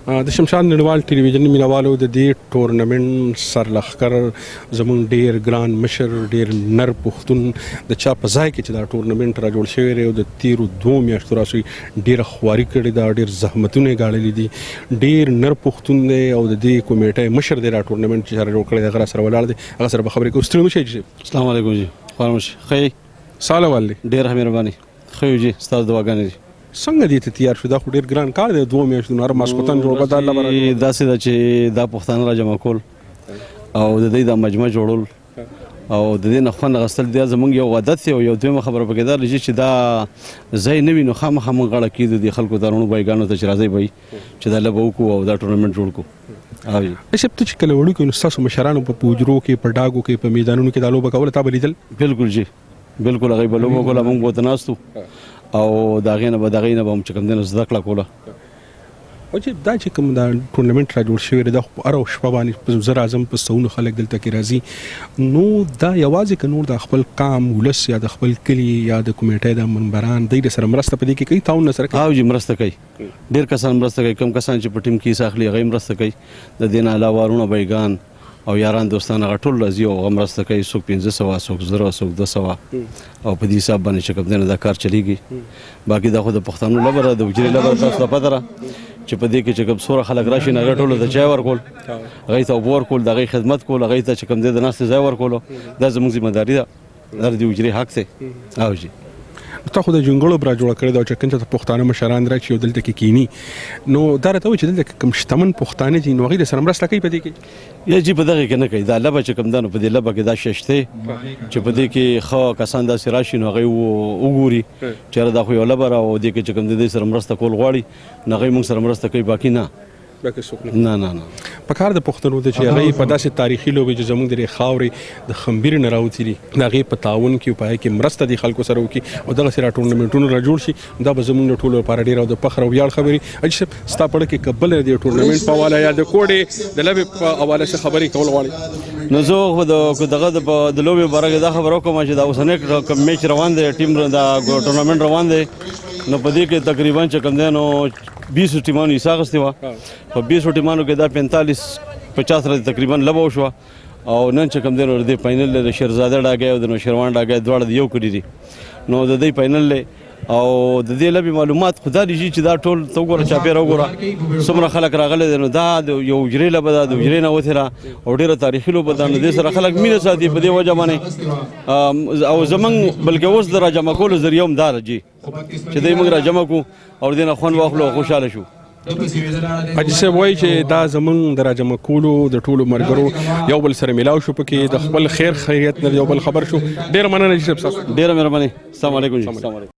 د شمشاد نړیوال ټلویزیون مینوالو د دې ټورنمنټ سرلښکر زموږ ډیر ګران مشر ډیر نر پښتون د چا په ځای کې چې دا ټورنمنټ را جوړ شوی دی او د تیرو 2 میاشتو راسي ډیره خواري کړې ده، ډیر زحمتونه ګاللي دي، ډیر نر پښتون دی او د دې کمیټې مشر دی را ټورنمنټ چې سره جوړ کړی دی، هغه سره ولاړ دی، هغه سره به خبرې کوو. ستړي مشئ جی. السلام علیکم جی. خاموش خی ساله والي ډیر مهرباني خو جی ستاسو دعاګانې دي. څنګه دې ته تیار شو؟ دا خو ډیر ګران کار دی، 2 میاشتو هر ماسپتن جوړ بدل الله برکت. داسې ده چې دا پښتانه را جمع کول او د دې د مجمع جوړول او د دې نه خوند اخیستل دا زموږ یو عادت دی او یو دویمه خبره پکې دا لږ چې دا ځای نه وي نو خامخا موږ غاړه کېږدو د خلکو دارونو بایګانو ته چې راځئ به چې دا لوبه وکړو او دا ټورنمنټ جوړ کړو. اشب ته چې کله وړو کې نو ستاسو مشرانو په پوجرو کې په ډاګو کې په میدانونو کې دا لوبه کوله تا به لیدل؟ بالکل جی بالکل هغوی به لوبه کوله، موږ به ورته ناست وو او د هغې نه به د هغې نه به هم چې کوم دی نو زده کړه کوله. او چې دا چې کوم دا ټورنمنټ را جوړ شوی دی دا خو په هره شپه باندې په زر اعظم په سوونو خلک دلته کې راځي، نو دا یوازې که نور د خپل قام ولس یا د خپل کلي یا د کمیټې د منبران دوی سره مرسته په دې کې کوي، تعاون سره کوي؟ او جی مرسته کوي، ډېر کسان مرسته کوي، کم کسان چې په ټیم کې حصه اخلي هغوی مرسته کوي، د دې نه علاوه وروڼه بایګان او یاران دوستان هغه ټول راځي او هغه مرسته کوي، څوک 500 څوک 1000 څوک 200 او په دې حساب باندې چې کوم دی نو دا کار چلیږي. باقي دا خو د پښتنو لبه ده، د وجرې لبه تاسو ته پته ده چې په دې کې چې کوم څومره خلک راشي نو هغه ټولو ته چای ورکول، هغوی ته اوبه ورکول، د هغوی خدمت کول، هغوی ته چې کوم دی د ناستې ځای ورکولو، دا زموږ ذمهداري ده، دا د وجرې حق دی. او جی تا خو د جنګړو برا جوړ کړی دا چې کوم ته پښتانه مشران راشي او دلته کې کینی، نو دا راته وایي چې دلته کوم شتمن پښتانه دي نو هغوی د سره مرسته کوي په دې کې؟ یا جی په دغه کې نه کوي، دا لبه چې کوم ده نو په دې لبه کې دا شش دی چې په دې کې ښه کسان داسې راشي نو هغوی وګوري چې دا خو یو لبه را او دې کې چې کوم دی سره مرسته کول غواړي نو هغوی موږ سره مرسته کوي، باقي نه نه نه نه. په کار د پښتنو ته چې هغوی په داسې تاریخي لوبې چې زموږ د خاورې د خمبیرې نه راوتي دي د هغې په تعاون کې په هغې کې مرسته د خلکو سره وکړي او دغسې را ټورنمنټونه را جوړ شي، دا به زموږ د ټولو لپاره ډېره د فخر او ویاړ خبرې. حاجي صاحب ستا په اړه کې که بله د ټورنمنټ په حواله یا د کوډې د لوبې په حواله څه خبرې کول غواړې؟ نو زه خو دغه د لوبې باره کې دا خبره وکړم چې دا اوسنی کوم میچ روان دی، ټیم دا ټورنمنټ روان دی، نو په دې کې تقریبا چې کوم دی نو 20 ټیمانو حصه اخیستې وه، په 20 ټیمانو کې دا 45-50 ورځې تقریبا لوبه وشوه او نن چې کوم دی نو د دې فاینل د شیرزاده ډاګی او د نوشیروان ډاګی دواړه د یو کلي دي، نو د دې فاینل دی او د دې لوبې معلومات خو دا دي چې دا ټول ته وګوره چاپېره وګوره څومره خلک راغلی دی، نو دا د یو حجرې لوبه ده، د حجرې نه وتې ده او ډېره تاریخي لوبه ده، نو دې سره خلک مینه ساتي په دې وجه باندې او زموږ بلکې اوس د راجمع کولو ذریعه هم دا ده جي چې دوی موږ راجمع کړو او دې نه خوند واخلو او خوشحاله شو. حاجي صاحب وایي چې دا زموږ د راجمع کولو د ټولو ملګرو یو بل سره میلاو شو، پکې د خپل خیر خیریت نه یو بل خبر شو. ډېره مننه حاجي صاحب، ډېره مهرباني. السلام علیکم.